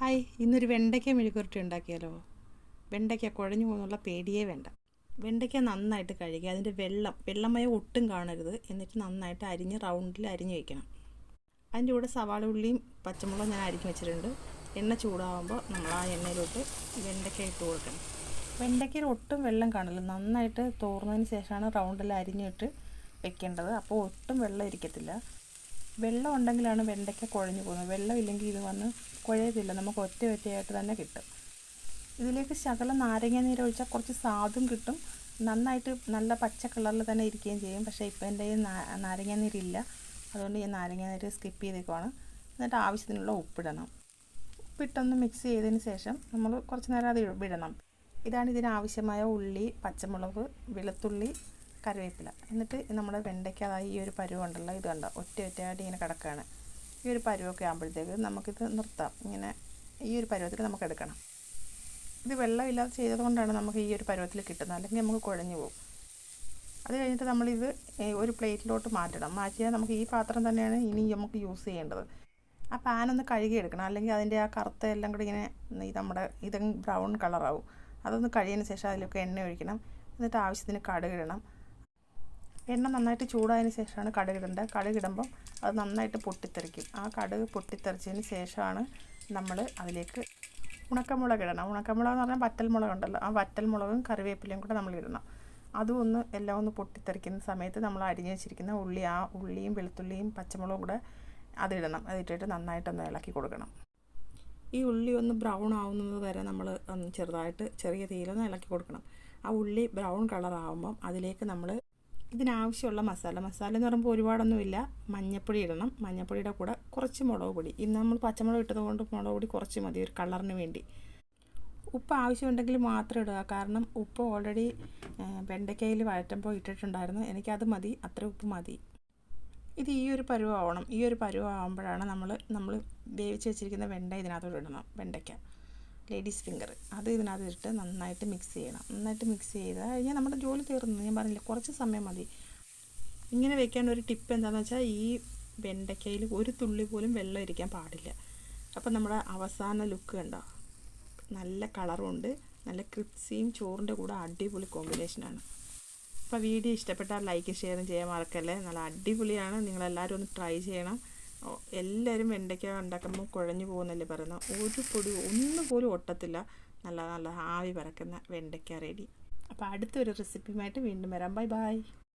Hi, ഇന്നൊരു വെണ്ടയ്ക്ക മെഴുക്കുവരട്ടി ഉണ്ടാക്കിയാലോ? വെണ്ടയ്ക്ക കുഴഞ്ഞു പോകുന്നുള്ള പേടിയേ വേണ്ട. വെണ്ടയ്ക്ക നന്നായിട്ട് കഴുകി അതിൻ്റെ വെള്ളമയം ഒട്ടും കാണരുത്. എന്നിട്ട് നന്നായിട്ട് അരിഞ്ഞ് റൗണ്ടിൽ അരിഞ്ഞ് വയ്ക്കണം. അതിൻ്റെ കൂടെ സവാള ഉള്ളിയും പച്ചമുളകും ഞാൻ അരിഞ്ഞ് വെച്ചിട്ടുണ്ട്. എണ്ണ ചൂടാകുമ്പോൾ നമ്മൾ ആ എണ്ണയിലോട്ട് വെണ്ടയ്ക്ക ഇട്ട് കൊടുക്കണം. വെണ്ടയ്ക്കയിൽ ഒട്ടും വെള്ളം കാണില്ല. നന്നായിട്ട് തോർന്നതിന് ശേഷമാണ് റൗണ്ടിൽ അരിഞ്ഞിട്ട് വെക്കേണ്ടത്. അപ്പോൾ ഒട്ടും വെള്ളം ഇരിക്കത്തില്ല. വെള്ളം ഉണ്ടെങ്കിലാണ് വെണ്ടയ്ക്ക കുഴഞ്ഞു പോകുന്നത്. വെള്ളമില്ലെങ്കിൽ ഇത് വന്ന് കുഴയത്തില്ല, നമുക്ക് ഒറ്റയായിട്ട് തന്നെ കിട്ടും. ഇതിലേക്ക് ശകലം നാരങ്ങ നീര് ഒഴിച്ചാൽ കുറച്ച് സ്വാദും കിട്ടും, നന്നായിട്ട് നല്ല പച്ച കളറിൽ തന്നെ ഇരിക്കുകയും ചെയ്യും. പക്ഷേ ഇപ്പോൾ എൻ്റെ ഈ നാരങ്ങ നീരില്ല, അതുകൊണ്ട് ഈ നാരങ്ങ നീര് സ്കിപ്പ് ചെയ്തേക്കുവാണ്. എന്നിട്ട് ആവശ്യത്തിനുള്ള ഉപ്പിടണം. ഉപ്പിട്ടൊന്ന് മിക്സ് ചെയ്തതിന് ശേഷം നമ്മൾ കുറച്ച് നേരം അത് വിടണം. ഇതാണ് ഇതിനാവശ്യമായ ഉള്ളി, പച്ചമുളക്, വെളുത്തുള്ളി, കറിവേപ്പില. എന്നിട്ട് നമ്മുടെ വെണ്ടയ്ക്ക ഈ ഒരു പരുവുണ്ടല്ലോ, ഇത് കണ്ടോ ഒറ്റയായിട്ട് ഇങ്ങനെ കിടക്കുകയാണ്. ഈ ഒരു പരുവൊക്കെ ആകുമ്പോഴത്തേക്ക് നമുക്കിത് നിർത്താം. ഇങ്ങനെ ഈ ഒരു പരുവത്തിൽ നമുക്ക് എടുക്കണം. ഇത് വെള്ളമില്ലാതെ ചെയ്തതുകൊണ്ടാണ് നമുക്ക് ഈ ഒരു പരുവത്തിൽ കിട്ടുന്നത്, അല്ലെങ്കിൽ നമുക്ക് കുഴഞ്ഞു പോകും. അത് കഴിഞ്ഞിട്ട് നമ്മളിത് ഒരു പ്ലേറ്റിലോട്ട് മാറ്റിയാൽ നമുക്ക് ഈ പാത്രം തന്നെയാണ് ഇനി നമുക്ക് യൂസ് ചെയ്യേണ്ടത്. ആ പാനൊന്ന് കഴുകിയെടുക്കണം, അല്ലെങ്കിൽ അതിൻ്റെ ആ കറുത്ത എല്ലാം കൂടി ഇങ്ങനെ ഇതങ്ങ് ബ്രൗൺ കളറാവും. അതൊന്ന് കഴിയുന്നതിന് ശേഷം അതിലൊക്കെ എണ്ണ ഒഴിക്കണം. എന്നിട്ട് ആവശ്യത്തിന് കടുകിടണം. എണ്ണ നന്നായിട്ട് ചൂടായതിന് ശേഷമാണ് കടുകിടേണ്ടത്. കടുകിടുമ്പം അത് നന്നായിട്ട് പൊട്ടിത്തെറിക്കും. ആ കടുക് പൊട്ടിത്തെറിച്ചതിന് ശേഷമാണ് നമ്മൾ അതിലേക്ക് ഉണക്കമുളക് ഇടണം. ഉണക്കമുളക് എന്ന് പറഞ്ഞാൽ വറ്റൽമുളക് ഉണ്ടല്ലോ, ആ വറ്റൽമുളകും കറിവേപ്പിലയും കൂടെ നമ്മൾ ഇടണം. അതും എല്ലാം ഒന്ന് പൊട്ടിത്തെറിക്കുന്ന സമയത്ത് നമ്മൾ അരിഞ്ഞ് വെച്ചിരിക്കുന്ന ഉള്ളിയും വെളുത്തുള്ളിയും പച്ചമുളകും കൂടെ അതിടണം. അതിട്ടിട്ട് നന്നായിട്ടൊന്ന് ഇളക്കി കൊടുക്കണം. ഈ ഉള്ളി ഒന്ന് ബ്രൗൺ ആവുന്നത് വരെ നമ്മൾ ഒന്ന് ചെറുതായിട്ട് ചെറിയ തീയിലൊന്ന് ഇളക്കി കൊടുക്കണം. ആ ഉള്ളി ബ്രൗൺ കളറാകുമ്പം അതിലേക്ക് നമ്മൾ ഇതിനാവശ്യമുള്ള മസാല എന്ന് പറയുമ്പോൾ ഒരുപാടൊന്നുമില്ല. മഞ്ഞൾപ്പൊടി ഇടണം. മഞ്ഞൾപ്പൊടിയുടെ കൂടെ കുറച്ച് മുളക് പൊടി. ഇന്ന് നമ്മൾ പച്ചമുളക് ഇട്ടത് കൊണ്ട് മുളക് പൊടി കുറച്ച് മതി, ഒരു കളറിന് വേണ്ടി. ഉപ്പ് ആവശ്യമുണ്ടെങ്കിൽ മാത്രം ഇടുക, കാരണം ഉപ്പ് ഓൾറെഡി വെണ്ടയ്ക്കയിൽ വഴറ്റുമ്പോൾ ഇട്ടിട്ടുണ്ടായിരുന്നു. എനിക്കത് മതി, അത്ര ഉപ്പ് മതി. ഇത് ഈ ഒരു പരുവമാവണം. ഈ ഒരു പരുവമാകുമ്പോഴാണ് നമ്മൾ വേവിച്ച് വെച്ചിരിക്കുന്ന വെണ്ട ഇതിനകത്തോട്ട് ഇടണം. വെണ്ടയ്ക്ക ലേഡീസ് ഫിംഗർ അത് ഇതിനകത്തിട്ട് നന്നായിട്ട് മിക്സ് ചെയ്യണം. നന്നായിട്ട് മിക്സ് ചെയ്ത് കഴിഞ്ഞാൽ നമ്മുടെ ജോലി തീർന്നു. ഞാൻ പറഞ്ഞില്ല, കുറച്ച് സമയം മതി. ഇങ്ങനെ വെക്കേണ്ട ഒരു ടിപ്പ് എന്താണെന്ന് വെച്ചാൽ, ഈ വെണ്ടയ്ക്കയിൽ ഒരു തുള്ളി പോലും വെള്ളം ഇരിക്കാൻ പാടില്ല. അപ്പം നമ്മുടെ അവസാന ലുക്ക് കണ്ടോ, നല്ല കളറുണ്ട്, നല്ല ക്രിപ്സിയും ചോറിൻ്റെ കൂടെ അടിപൊളി കോമ്പിനേഷനാണ്. അപ്പോൾ വീഡിയോ ഇഷ്ടപ്പെട്ടാൽ ലൈക്ക് ഷെയറും ചെയ്യാൻ മറക്കല്ലേ. നല്ല അടിപൊളിയാണ്, നിങ്ങളെല്ലാവരും ഒന്ന് ട്രൈ ചെയ്യണം. എല്ലാവരും വെണ്ടയ്ക്ക ഉണ്ടാക്കുമ്പോൾ കുഴഞ്ഞു പോകുന്നല്ലേ പറയുന്നത്, ഒരു പൊടി ഒന്നും പോലും ഒട്ടത്തില്ല. നല്ല ആവി പറക്കുന്ന വെണ്ടയ്ക്ക റെഡി. അപ്പോൾ അടുത്തൊരു റെസിപ്പിയുമായിട്ട് വീണ്ടും വരാം. ബൈ.